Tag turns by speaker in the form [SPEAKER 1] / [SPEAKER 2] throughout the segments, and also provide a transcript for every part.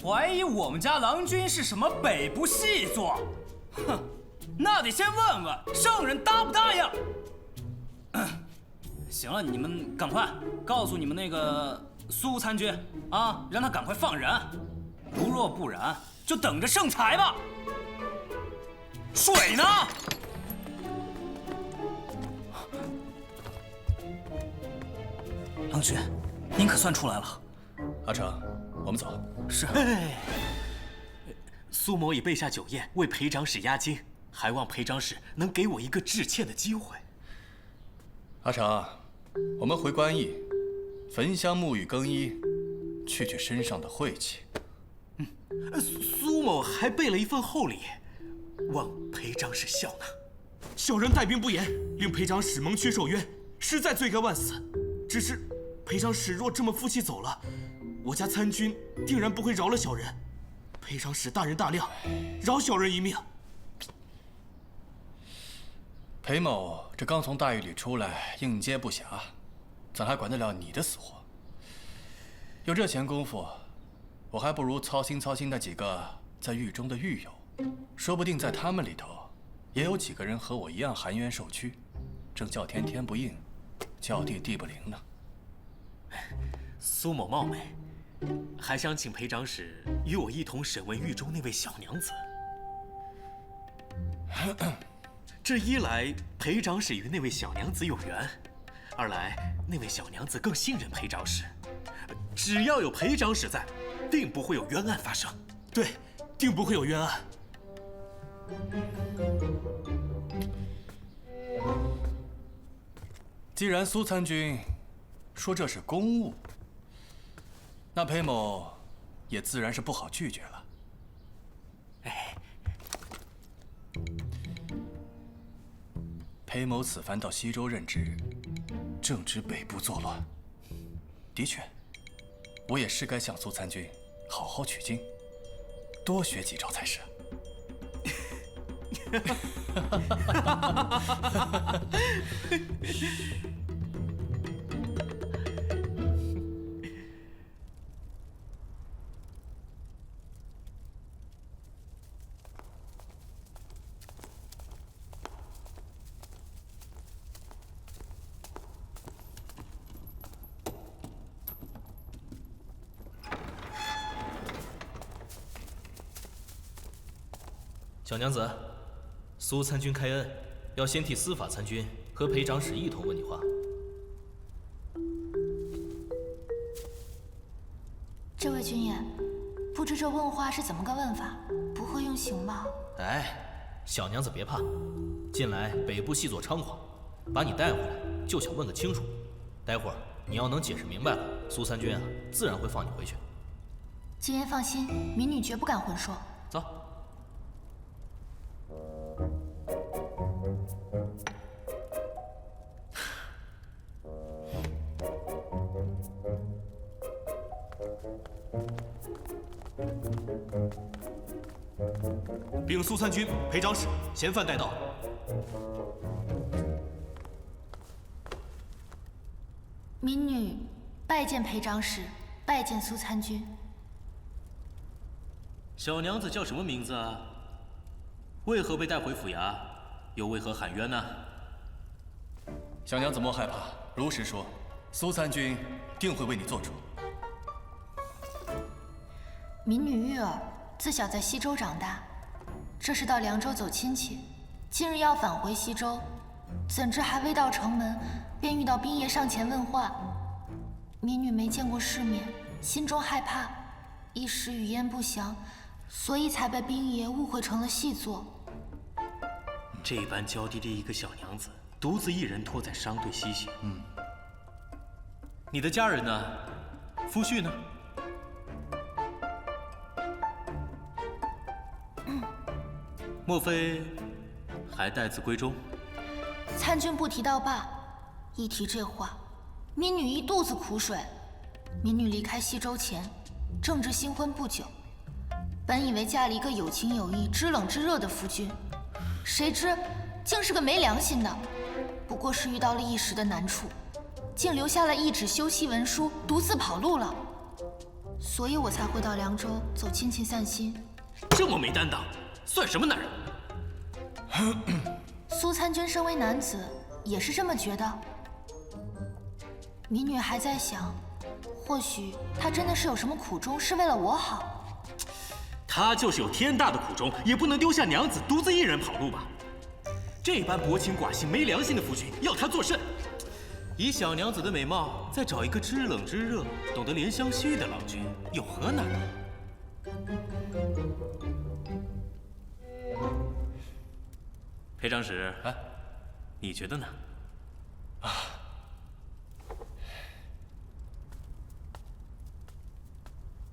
[SPEAKER 1] 怀疑我们家郎君是什么北部细作，哼，那得先问问圣人答不答应。行了，你们赶快告诉你们那个苏参军啊，让他赶快放人。如若不然，就等着圣裁吧。水呢？郎君，您可算出来了。
[SPEAKER 2] 阿成，我们走。
[SPEAKER 1] 是。
[SPEAKER 3] 苏某已备下酒宴为裴长史压惊，还望裴长史能给我一个致歉的机会。
[SPEAKER 2] 阿成，我们回观义，焚香沐浴更衣，去身上的晦气。
[SPEAKER 3] 苏某还备了一份厚礼，望裴长史笑纳。
[SPEAKER 4] 小人带兵不严，令裴长史蒙屈受冤，实在罪该万死。只是裴长史若这么负气走了，我家参军定然不会饶了小人。裴长史大人大量，饶小人一命。
[SPEAKER 2] 裴某这刚从大狱里出来，应接不暇，怎还管得了你的死活？有这闲工夫，我还不如操心操心那几个在狱中的狱友，说不定在他们里头，也有几个人和我一样含冤受屈，正叫天天不应，叫地地不灵呢。
[SPEAKER 3] 苏某冒昧，还想请裴长史与我一同审问狱中那位小娘子。这一来，裴长史与那位小娘子有缘；二来，那位小娘子更信任裴长史。只要有裴长史在，定不会有冤案发生。
[SPEAKER 4] 对，定不会有冤案。
[SPEAKER 2] 既然苏参军说这是公务，那裴某也自然是不好拒绝了。裴某此番到西州任职，正值北部作乱，的确，我也是该向苏参军好好取经，多学几招才是。
[SPEAKER 5] 小娘子，苏参军开恩，要先替司法参军和裴长史一同问你话。
[SPEAKER 6] 这位军爷，不知这问话是怎么个问法？不会用刑吧？
[SPEAKER 5] 哎，小娘子别怕，近来北部细作猖狂，把你带回来就想问个清楚。待会儿你要能解释明白了，苏参军啊，自然会放你回去。
[SPEAKER 6] 军爷放心，民女绝不敢混说。
[SPEAKER 5] 走。
[SPEAKER 4] 禀苏参军、裴长史，嫌犯带到。
[SPEAKER 6] 民女拜见裴长史，拜见苏参军。
[SPEAKER 3] 小娘子叫什么名字啊？为何被带回府衙？又为何喊冤呢？
[SPEAKER 2] 小娘子莫害怕，如实说，苏参军定会为你做主。
[SPEAKER 6] 民女玉儿自小在西州长大，这是到凉州走亲戚，今日要返回西州，怎知还未到城门，便遇到兵爷上前问话。民女没见过世面，心中害怕，一时语焉不详，所以才被兵爷误会成了细作。
[SPEAKER 3] 这般娇滴滴一个小娘子，独自一人拖在商队西行。你的家人呢？夫婿呢？莫非还待字闺中？
[SPEAKER 6] 参军不提到罢，一提这话，民女一肚子苦水。民女离开西州前，正值新婚不久，本以为嫁了一个有情有义、知冷知热的夫君，谁知竟是个没良心的。不过是遇到了一时的难处，竟留下了一纸休妻文书，独自跑路了。所以我才会到凉州走亲戚散心。
[SPEAKER 3] 这么没担当，算什么男人？
[SPEAKER 6] 苏参军身为男子，也是这么觉得。民女还在想，或许他真的是有什么苦衷，是为了我好。
[SPEAKER 3] 他就是有天大的苦衷，也不能丢下娘子独自一人跑路吧？这般薄情寡心、没良心的夫君，要他作甚？以小娘子的美貌，再找一个知冷知热、懂得怜香惜玉的郎君，有何难呢？裴长史，你觉得呢？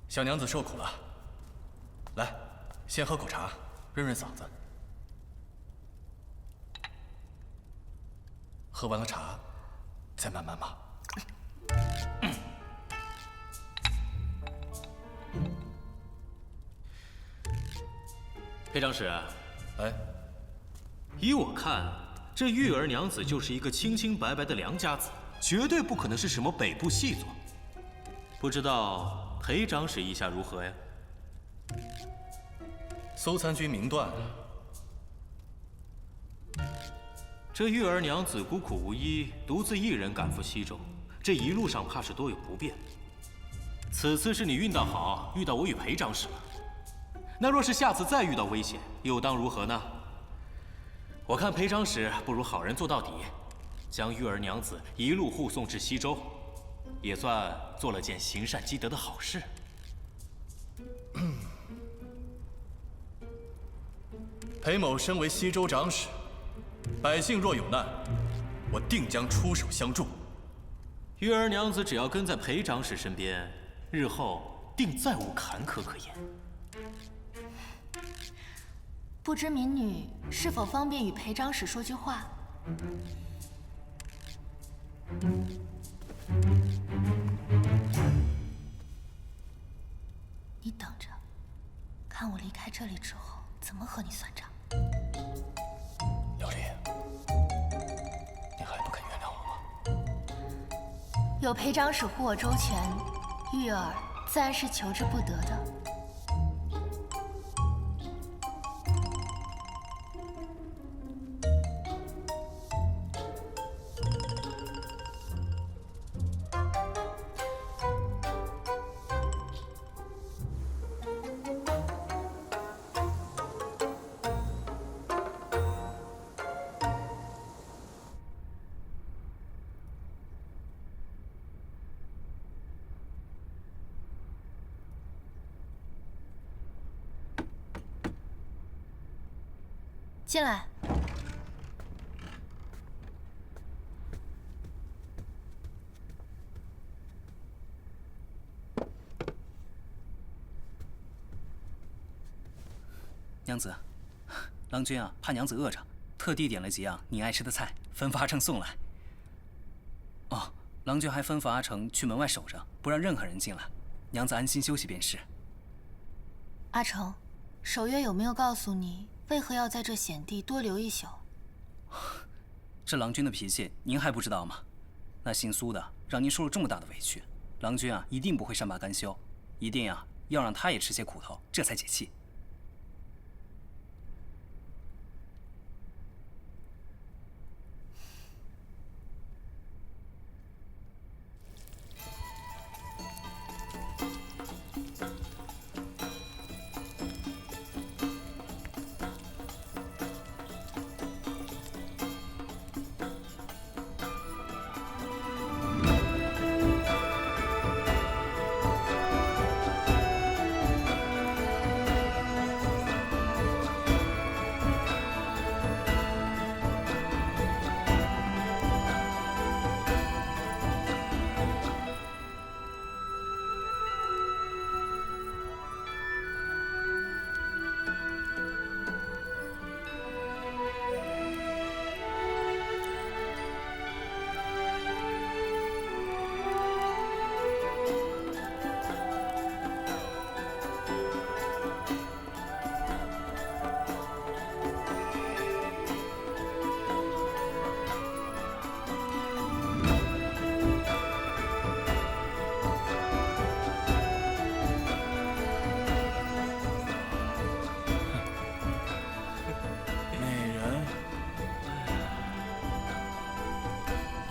[SPEAKER 2] 小娘子受苦了，来，先喝口茶，润润嗓子。喝完了茶，再慢慢骂。
[SPEAKER 3] 裴长史，
[SPEAKER 2] 哎，
[SPEAKER 3] 依我看，这玉儿娘子就是一个清清白白的良家子，绝对不可能是什么北部细作。不知道裴长史意下如何呀？
[SPEAKER 2] 苏参军明断了。
[SPEAKER 3] 这玉儿娘子孤苦无依，独自一人赶赴西州，这一路上怕是多有不便。此次是你运道好，遇到我与裴长史了。那若是下次再遇到危险，又当如何呢？我看裴长史不如好人做到底，将玉儿娘子一路护送至西州，也算做了件行善积德的好事。
[SPEAKER 2] 裴某身为西州长史，百姓若有难，我定将出手相助。
[SPEAKER 3] 玉儿娘子只要跟在裴长史身边，日后定再无坎坷可言。
[SPEAKER 6] 不知民女是否方便与裴长史说句话？你等着，看我离开这里之后怎么和你算账。
[SPEAKER 2] 琉璃，你还不肯原谅我吗？
[SPEAKER 6] 有裴长史护我周全，玉儿自然是求之不得的。进来。
[SPEAKER 1] 娘子，郎君啊，怕娘子饿着，特地点了几样你爱吃的菜，吩咐阿成送来。哦，郎君还吩咐阿成去门外守着，不让任何人进来，娘子安心休息便是。
[SPEAKER 6] 阿成，守约有没有告诉你？为何要在这险地多留一宿？
[SPEAKER 1] 这郎君的脾气，您还不知道吗？那姓苏的让您受了这么大的委屈，郎君啊一定不会善罢甘休，一定啊要让他也吃些苦头，这才解气。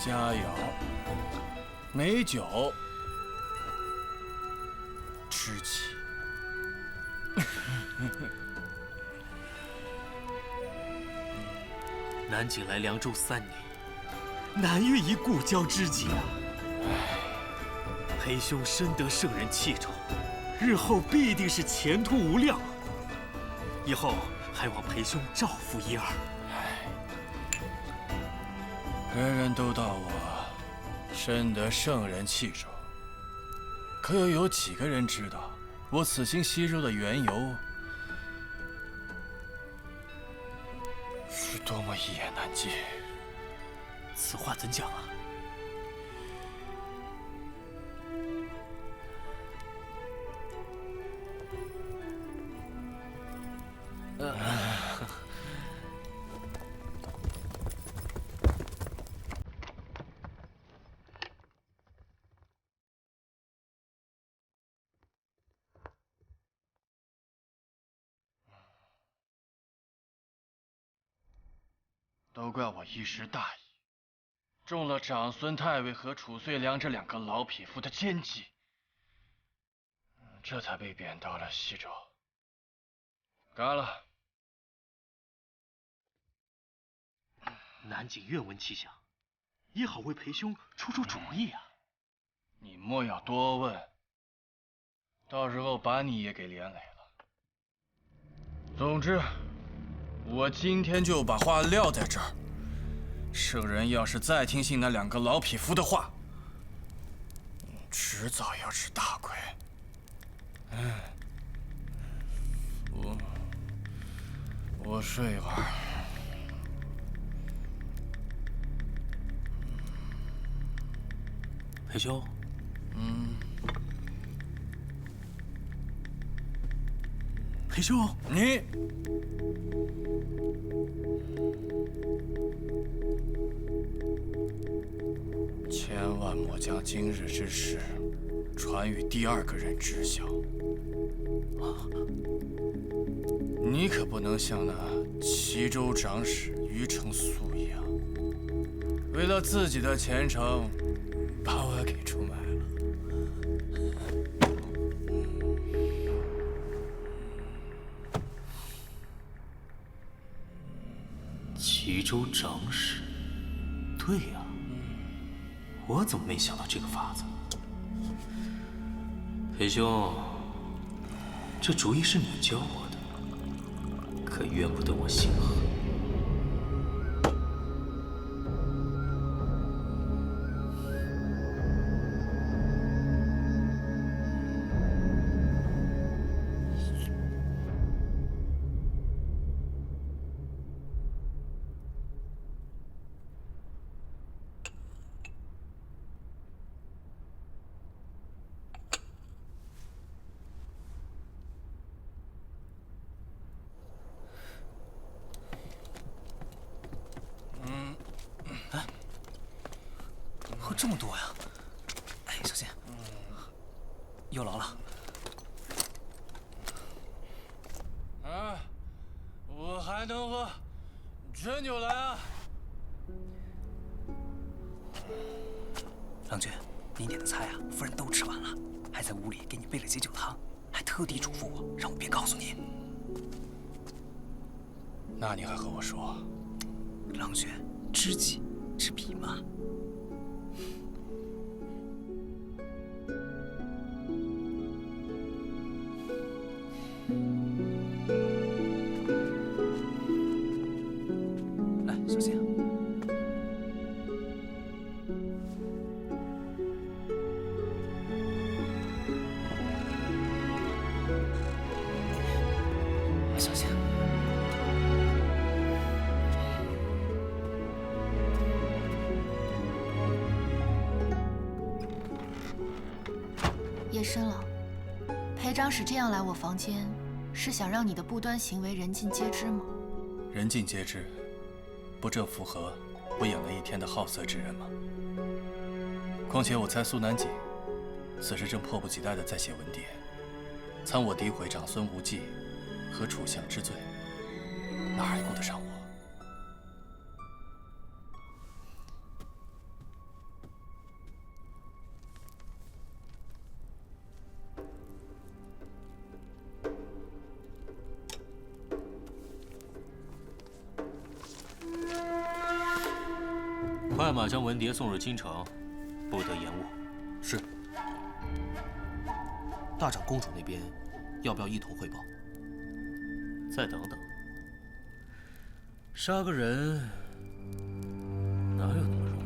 [SPEAKER 2] 佳肴、美酒、知己。
[SPEAKER 3] 南景来凉州3年，难遇一故交知己啊！裴兄深得圣人器重，日后必定是前途无量。以后还望裴兄照拂一二。
[SPEAKER 2] 人人都道我深得圣人器重，可又有几个人知道我此行西周的缘由是多么一言难尽？
[SPEAKER 3] 此话怎讲啊？
[SPEAKER 2] 都怪我一时大意，中了长孙太尉和褚遂良这2个老匹夫的奸计，这才被贬到了西周。该了。
[SPEAKER 3] 南景愿闻其详，也好为裴兄出出主意啊。
[SPEAKER 2] 你莫要多问，到时候把你也给连累了。总之，我今天就把话撂在这儿。圣人要是再听信那2个老匹夫的话，迟早要吃大亏。我睡一会儿。
[SPEAKER 3] 裴兄，裴兄，
[SPEAKER 2] 你千万莫将今日之事传与第2个人知晓。你可不能像那齐州长史于承素一样，为了自己的前程，把我给出卖了。
[SPEAKER 3] 齐州长史，对呀，我怎么没想到这个法子？裴兄，这主意是你教我的，可怨不得我心狠。
[SPEAKER 1] 喝这么多呀！哎，小心，有劳了。
[SPEAKER 2] 啊，我还能喝，真就来啊！
[SPEAKER 1] 郎君，您点的菜啊，夫人都吃完了，还在屋里给你备了解酒汤，还特地嘱咐我让我别告诉你。
[SPEAKER 2] 那你还和我说？
[SPEAKER 1] 郎君，知己知彼嘛。来，小心。小心。
[SPEAKER 6] 夜深了，裴长史这样来我房间，是想让你的不端行为人尽皆知吗？
[SPEAKER 2] 人尽皆知，不正符合我养了1天的好色之人吗？况且我猜苏南锦此时正迫不及待地在写文牒，参我诋毁长孙无忌和楚相之罪，哪还顾得上我？
[SPEAKER 3] 快马将文牒送入京城，不得延误。
[SPEAKER 5] 是。大长公主那边，要不要一同汇报？
[SPEAKER 3] 再等等。杀个人哪有那么容易？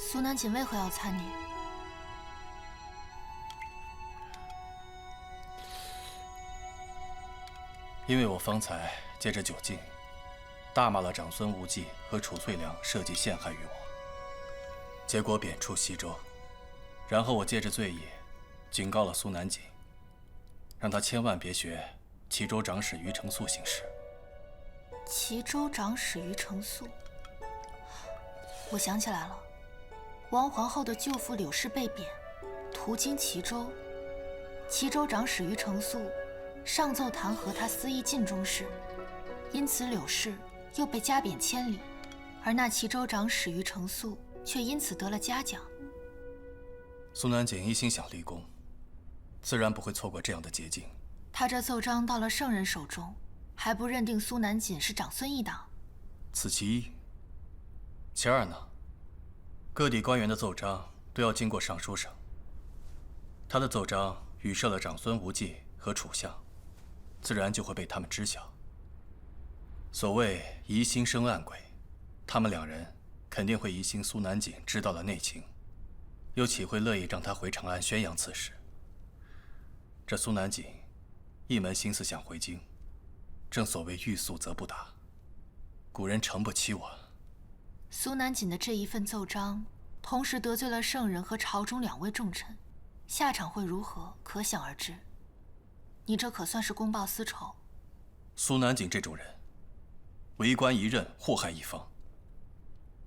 [SPEAKER 6] 苏南锦为何要参你？
[SPEAKER 2] 因为我方才借着酒劲，大骂了长孙无忌和楚粹良设计陷害于我，结果贬出西州。然后我借着醉意，警告了苏南锦，让他千万别学齐州长史于承素行事。
[SPEAKER 6] 齐州长史于承素，我想起来了。王皇后的舅父柳氏被贬，途经齐州，齐州长史于承素上奏弹劾他私议晋中事，因此柳氏又被加贬千里，而那齐州长史于承素却因此得了嘉奖。
[SPEAKER 2] 苏南锦一心想立功，自然不会错过这样的捷径。
[SPEAKER 6] 他这奏章到了圣人手中，还不认定苏南锦是长孙一党？
[SPEAKER 2] 此其一。其二呢？各地官员的奏章都要经过尚书省，他的奏章语涉了长孙无忌和楚相，自然就会被他们知晓。所谓疑心生暗鬼，他们两人肯定会疑心苏南锦知道了内情，又岂会乐意让他回长安宣扬此事？这苏南锦一门心思想回京，正所谓欲速则不达，古人诚不欺我。
[SPEAKER 6] 苏南锦的这一份奏章，同时得罪了圣人和朝中2位重臣，下场会如何，可想而知。你这可算是公报私仇。
[SPEAKER 2] 苏南锦这种人，为官一任，祸害一方，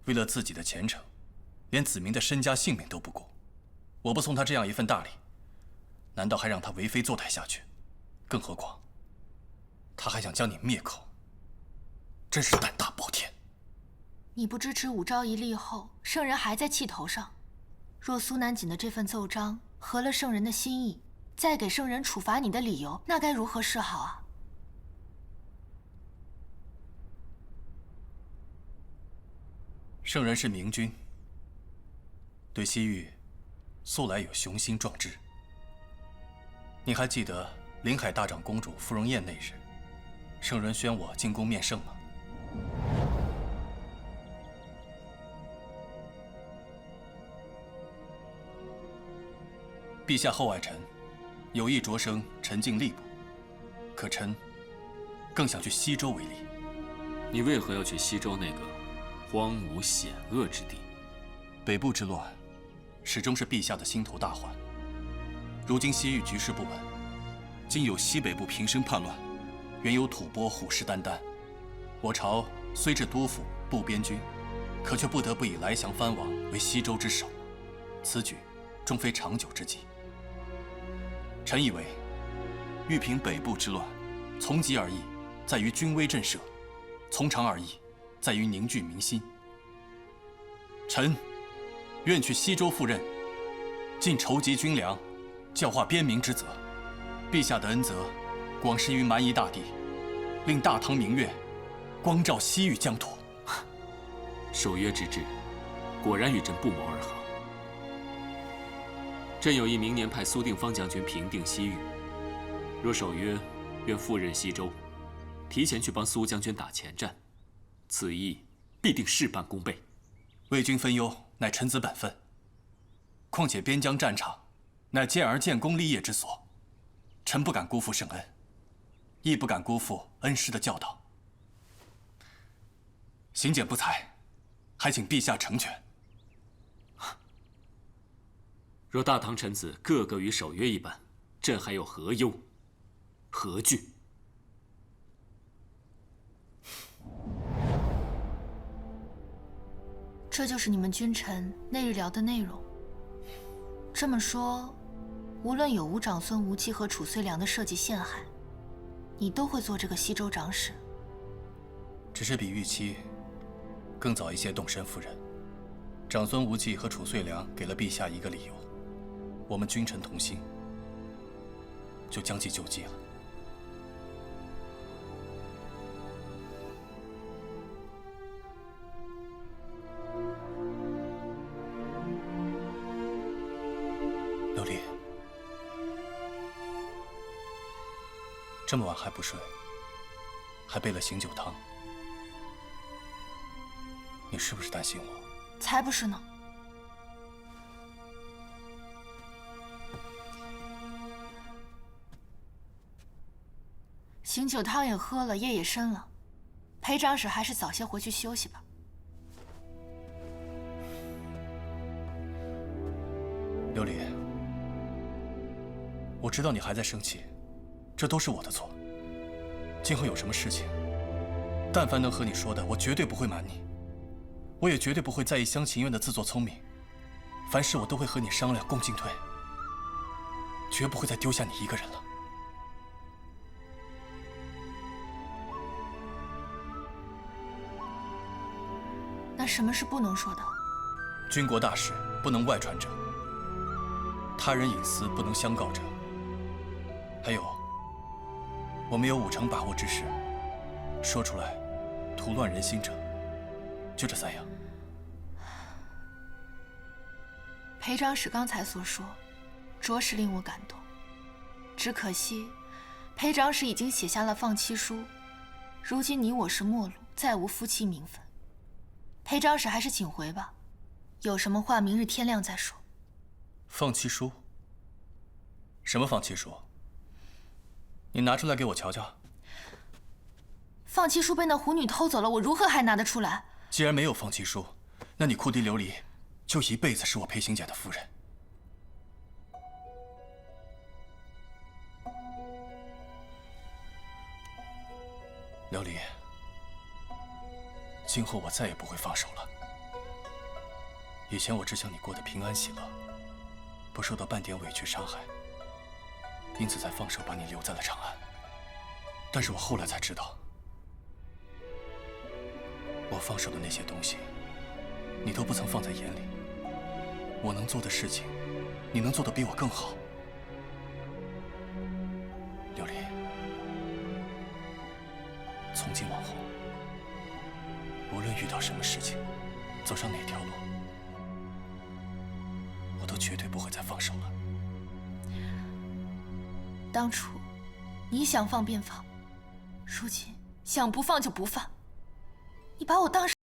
[SPEAKER 2] 为了自己的前程，连子民的身家性命都不顾。我不送他这样一份大礼，难道还让他为非作歹下去？更何况，他还想将你灭口，真是胆大包天。
[SPEAKER 6] 你不支持武昭仪立后，圣人还在气头上。若苏南锦的这份奏章合了圣人的心意，再给圣人处罚你的理由，那该如何是好啊？
[SPEAKER 2] 圣人是明君，对西域素来有雄心壮志。你还记得临海大长公主芙蓉宴那日，圣人宣我进宫面圣吗？陛下厚爱臣，有意擢升臣进吏部，可臣更想去西州为例。
[SPEAKER 7] 你为何要去西州那个荒芜险恶之地？
[SPEAKER 2] 北部之乱，始终是陛下的心头大患。如今西域局势不稳，今有西北部平生叛乱，原有吐蕃虎视眈眈。我朝虽置都府、步边军，可却不得不以来降藩王为西州之首。此举终非长久之计。臣以为，欲平北部之乱，从急而易，在于军威震慑；从长而易，在于凝聚民心。臣愿去西州赴任，尽筹集军粮，教化边民之责。陛下的恩泽，广施于蛮夷大地，令大唐明月光照西域疆土。
[SPEAKER 7] 守约之志，果然与朕不谋而合。朕有意明年派苏定方将军平定西域，若守约，愿赴任西州，提前去帮苏将军打前战，此役必定事半功倍。
[SPEAKER 2] 为君分忧，乃臣子本分。况且边疆战场，乃健儿建功立业之所，臣不敢辜负圣恩，亦不敢辜负恩师的教导。行简不才，还请陛下成全。
[SPEAKER 7] 若大唐臣子个个与守约一般，朕还有何忧、何惧？
[SPEAKER 6] 这就是你们君臣那日聊的内容。这么说，无论有无长孙无忌和褚遂良的设计陷害，你都会做这个西周长史。
[SPEAKER 2] 只是比预期更早一些动身，夫人。长孙无忌和褚遂良给了陛下一个理由，我们君臣同心，就将计就计了。琉璃，这么晚还不睡，还备了醒酒汤，你是不是担心我？
[SPEAKER 6] 才不是呢。醒酒汤也喝了，夜也深了，裴长史还是早些回去休息吧。
[SPEAKER 2] 琉璃，我知道你还在生气，这都是我的错。今后有什么事情，但凡能和你说的，我绝对不会瞒你。我也绝对不会再一厢情愿的自作聪明，凡事我都会和你商量，共进退，绝不会再丢下你一个人了。
[SPEAKER 6] 那什么是不能说的？
[SPEAKER 2] 军国大事不能外传者，他人隐私不能相告者，还有，我没有5成把握之事，说出来图乱人心者，就这3样。
[SPEAKER 6] 裴长史刚才所说，着实令我感动。只可惜，裴长史已经写下了放弃书，如今你我是陌路，再无夫妻名分。裴长史还是请回吧，有什么话明日天亮再说。
[SPEAKER 2] 放弃书？什么放弃书？你拿出来给我瞧瞧。
[SPEAKER 6] 放弃书被那狐女偷走了，我如何还拿得出来？
[SPEAKER 2] 既然没有放弃书，那你库迪琉璃就一辈子是我裴行俭的夫人。琉璃，今后我再也不会放手了。以前我只想你过得平安喜乐，不受到半点委屈伤害，因此才放手把你留在了长安。但是我后来才知道，我放手的那些东西，你都不曾放在眼里。我能做的事情，你能做得比我更好。琉璃，从今往后，无论遇到什么事情，走上哪条路，我都绝对不会再放手了。
[SPEAKER 6] 当初你想放便放，如今想不放就不放，你把我当什么？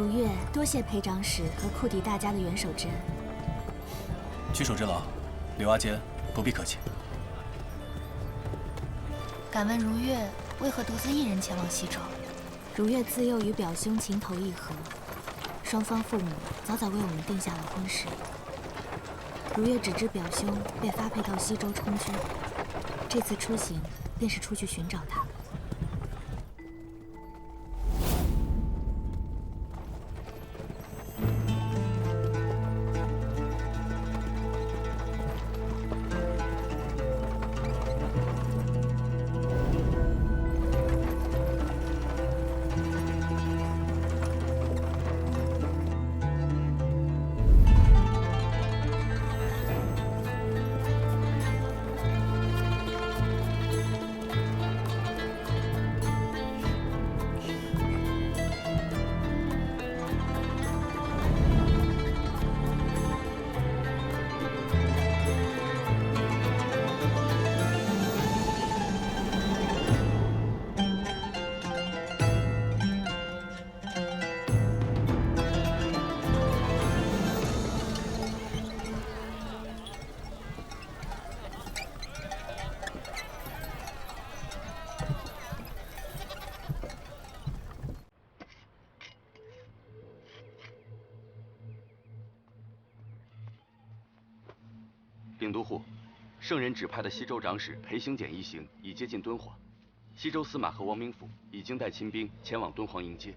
[SPEAKER 8] 如月多谢裴长史和库迪大家的援手之恩。
[SPEAKER 2] 举手之劳，柳阿坚不必客气。
[SPEAKER 6] 敢问如月为何独自一人前往西周？
[SPEAKER 8] 如月自幼与表兄情投意合，双方父母早早为我们定下了婚事。如月只知表兄被发配到西周充军，这次出行便是出去寻找他。
[SPEAKER 9] 禀都护，圣人指派的西周长史裴行俭一行已接近敦煌，西周司马和王明府已经带亲兵前往敦煌迎接。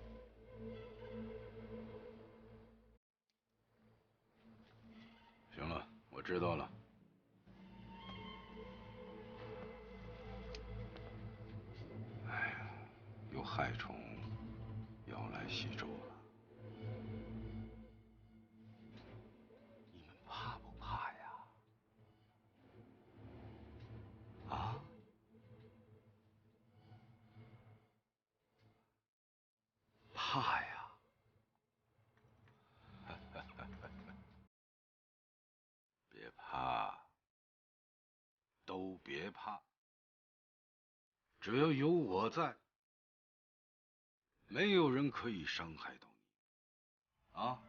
[SPEAKER 10] 行了，我知道了。哎呀，有害虫要来西周了。你们怕不怕呀？啊？怕呀！别怕，都别怕，只要有我在，没有人可以伤害到你。啊？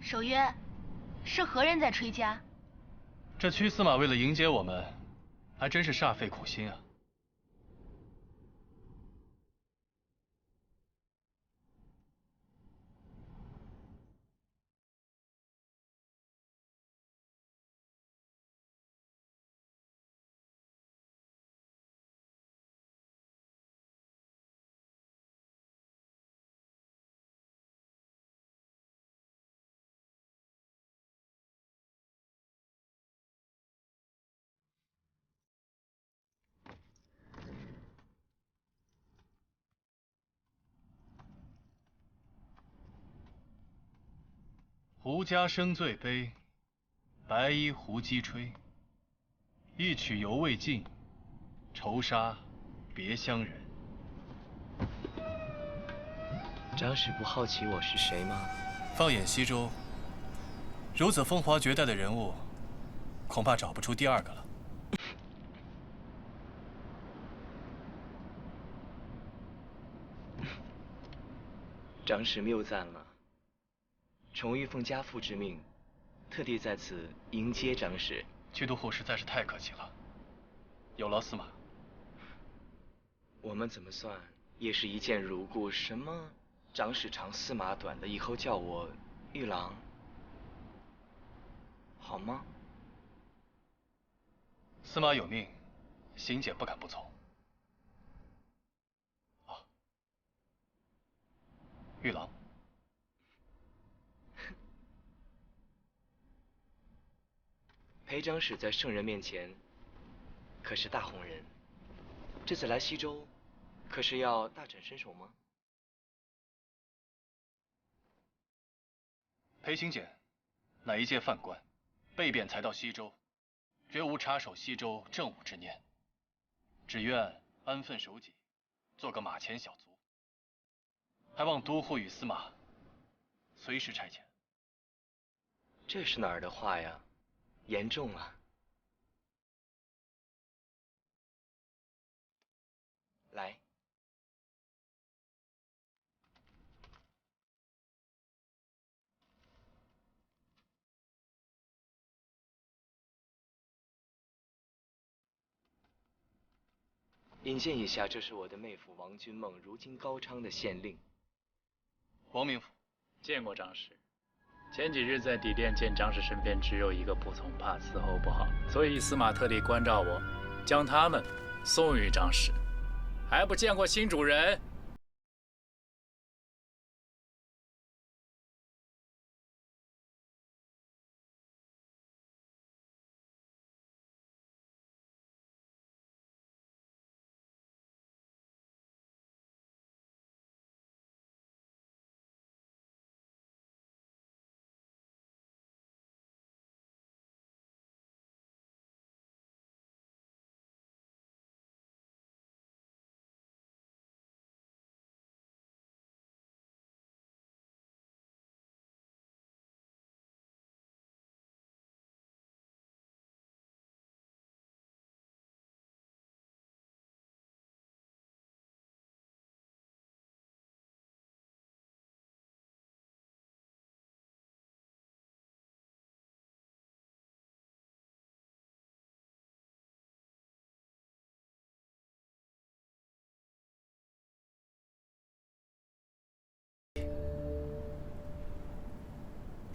[SPEAKER 6] 守约，是何人在吹笳？
[SPEAKER 2] 这屈司马为了迎接我们，还真是煞费苦心啊。胡笳声最悲，白衣胡姬吹。一曲犹未尽，愁杀别乡人。
[SPEAKER 11] 长史不好奇我是谁吗？
[SPEAKER 2] 放眼西周，如此风华绝代的人物，恐怕找不出第二个了。
[SPEAKER 11] 长史谬赞了。崇玉奉家父之命，特地在此迎接长史。
[SPEAKER 2] 屈都护实在是太客气了，有劳司马。
[SPEAKER 11] 我们怎么算也是一见如故。什么长史长司马短的，以后叫我玉郎，好吗？
[SPEAKER 2] 司马有命，行俭不敢不从。啊，玉郎。
[SPEAKER 11] 裴长史在圣人面前可是大红人，这次来西周，可是要大展身手吗？
[SPEAKER 2] 裴行俭，乃一介犯官，被贬才到西周，绝无插手西周政务之念，只愿安分守己，做个马前小卒。还望都护与司马随时差遣。
[SPEAKER 11] 这是哪儿的话呀？严重啊！来，引荐一下，这是我的妹夫王君梦，如今高昌的县令。
[SPEAKER 2] 王明府
[SPEAKER 12] 见过长史。前几日在底店见长史身边只有一个仆从，怕伺候不好，所以司马特地关照我，将他们送与长史。还不见过新主人？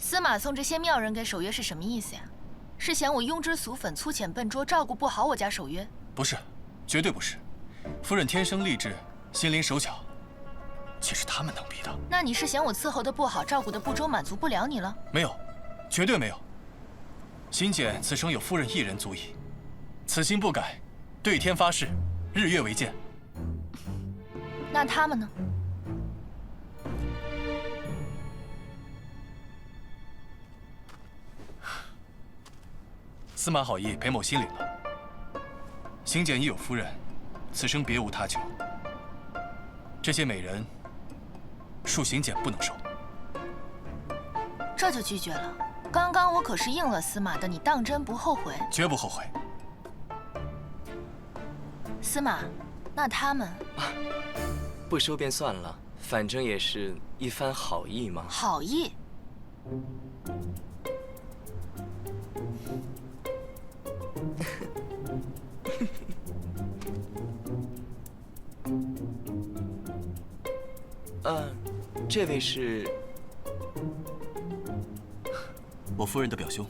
[SPEAKER 6] 司马送这些妙人给守约是什么意思呀？是嫌我庸脂俗粉、粗浅笨拙，照顾不好我家守约？
[SPEAKER 2] 不是，绝对不是。夫人天生丽质，心灵手巧，岂是他们能比的？
[SPEAKER 6] 那你是嫌我伺候的不好，照顾的不周，满足不了你了？
[SPEAKER 2] 没有，绝对没有。行俭此生有夫人一人足矣，此心不改，对天发誓，日月为鉴。
[SPEAKER 6] 那他们呢？
[SPEAKER 2] 司马好意，裴某心领了。行俭已有夫人，此生别无他求。这些美人，恕行俭不能收。
[SPEAKER 6] 这就拒绝了？刚刚我可是应了司马的，你当真不后悔？
[SPEAKER 2] 绝不后悔。
[SPEAKER 6] 司马，那他们
[SPEAKER 11] 不收便算了，反正也是一番好意嘛。
[SPEAKER 6] 好意？
[SPEAKER 11] 这位是
[SPEAKER 2] 我夫人的表兄。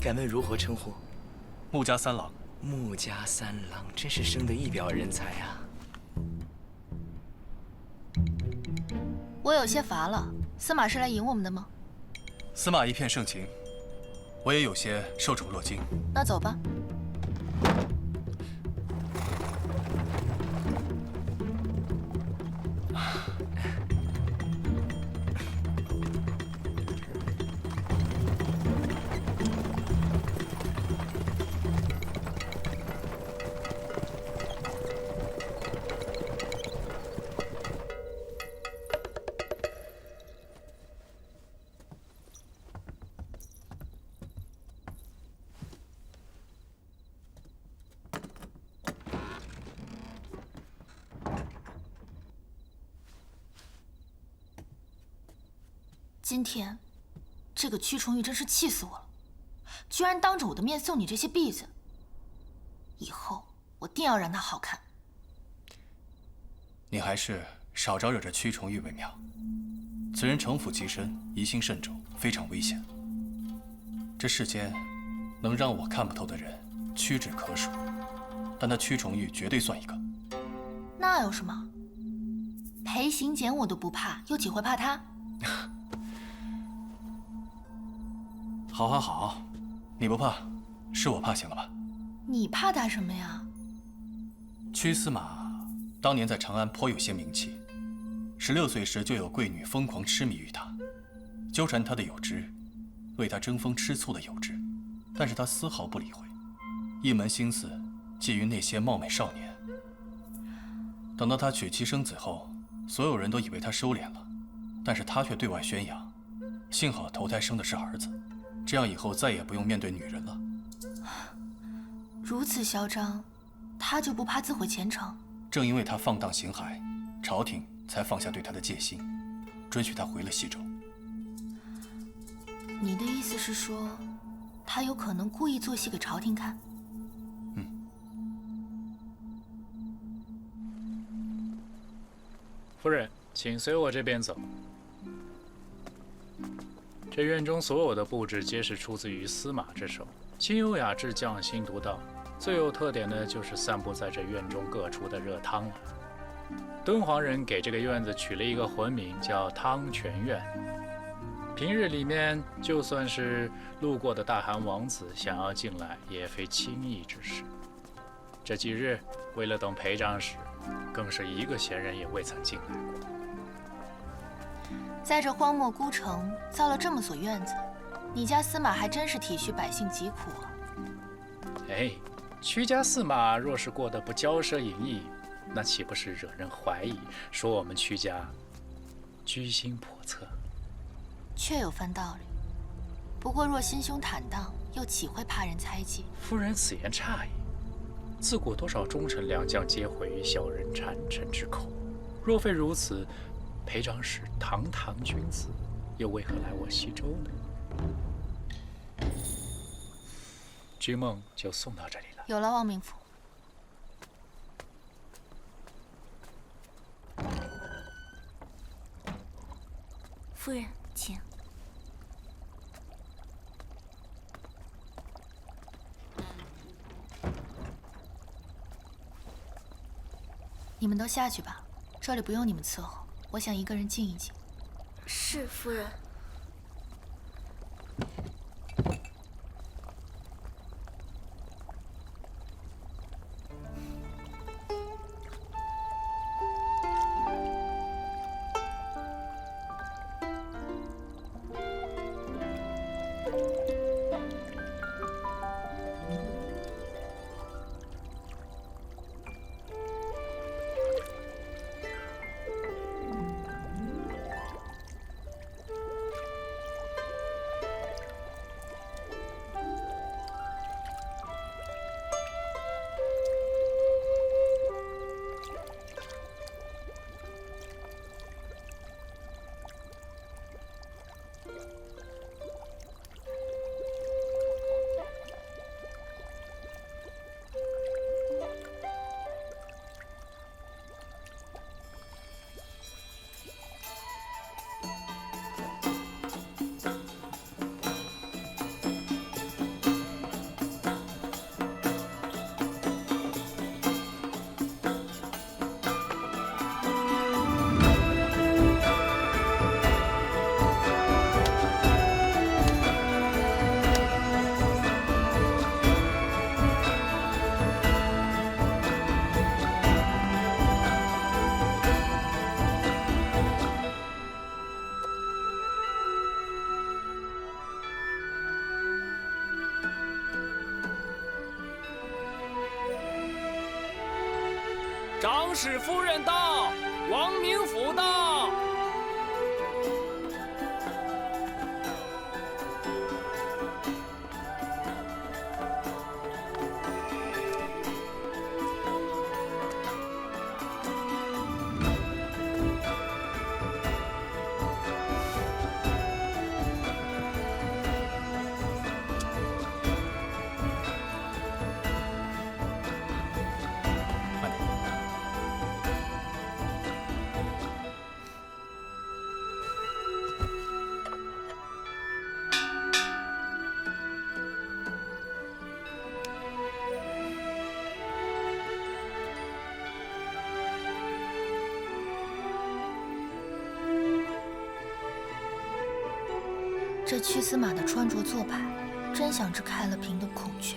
[SPEAKER 11] 敢问如何称呼？
[SPEAKER 2] 穆家三郎。
[SPEAKER 11] 穆家三郎真是生得一表人才啊！
[SPEAKER 6] 我有些乏了，司马是来迎我们的吗？
[SPEAKER 2] 司马一片盛情，我也有些受宠若惊。
[SPEAKER 6] 那走吧。今天，这个屈重玉真是气死我了，居然当着我的面送你这些婢子。以后我定要让他好看。
[SPEAKER 2] 你还是少招惹这屈重玉为妙。此人城府极深，疑心甚重，非常危险。这世间能让我看不透的人屈指可数，但他屈重玉绝对算一个。
[SPEAKER 6] 那有什么？裴行俭我都不怕，又岂会怕他？
[SPEAKER 2] 好，你不怕，是我怕行了吧？
[SPEAKER 6] 你怕他什么呀？
[SPEAKER 2] 屈司马当年在长安颇有些名气，16岁时就有贵女疯狂痴迷于他，纠缠他的有之，为他争风吃醋的有之，但是他丝毫不理会，一门心思觊觎那些貌美少年。等到他娶妻生子后，所有人都以为他收敛了，但是他却对外宣扬，幸好投胎生的是儿子，这样以后再也不用面对女人了。
[SPEAKER 6] 如此嚣张，他就不怕自毁前程？
[SPEAKER 2] 正因为他放荡形骸，朝廷才放下对他的戒心，准许他回了西周。
[SPEAKER 6] 你的意思是说，他有可能故意做戏给朝廷看？
[SPEAKER 12] 夫人，请随我这边走。这院中所有的布置皆是出自于司马之手，清幽雅致，匠心独到。最有特点的就是散布在这院中各处的热汤了。敦煌人给这个院子取了一个魂名，叫汤泉院。平日里面，就算是路过的大汗王子想要进来，也非轻易之事。这几日，为了等裴长史，更是一个闲人也未曾进来过。
[SPEAKER 6] 在这荒漠孤城造了这么所院子，你家司马还真是体恤百姓疾苦啊。
[SPEAKER 12] 哎，屈家司马若是过得不骄奢淫逸，那岂不是惹人怀疑，说我们屈家居心叵测？
[SPEAKER 6] 确有番道理。不过若心胸坦荡，又岂会怕人猜忌？
[SPEAKER 12] 夫人此言差矣。自古多少忠臣良将皆毁于小人谗臣之口，若非如此，裴长史堂堂君子，又为何来我西周呢？君梦就送到这里了。
[SPEAKER 6] 有了，王明府。
[SPEAKER 8] 夫人，请。
[SPEAKER 6] 你们都下去吧，这里不用你们伺候，我想一个人静一静。
[SPEAKER 8] 是，夫人。
[SPEAKER 13] 长史夫人到，王明府到。
[SPEAKER 6] 这屈司马的穿着做派，真像只开了屏的孔雀。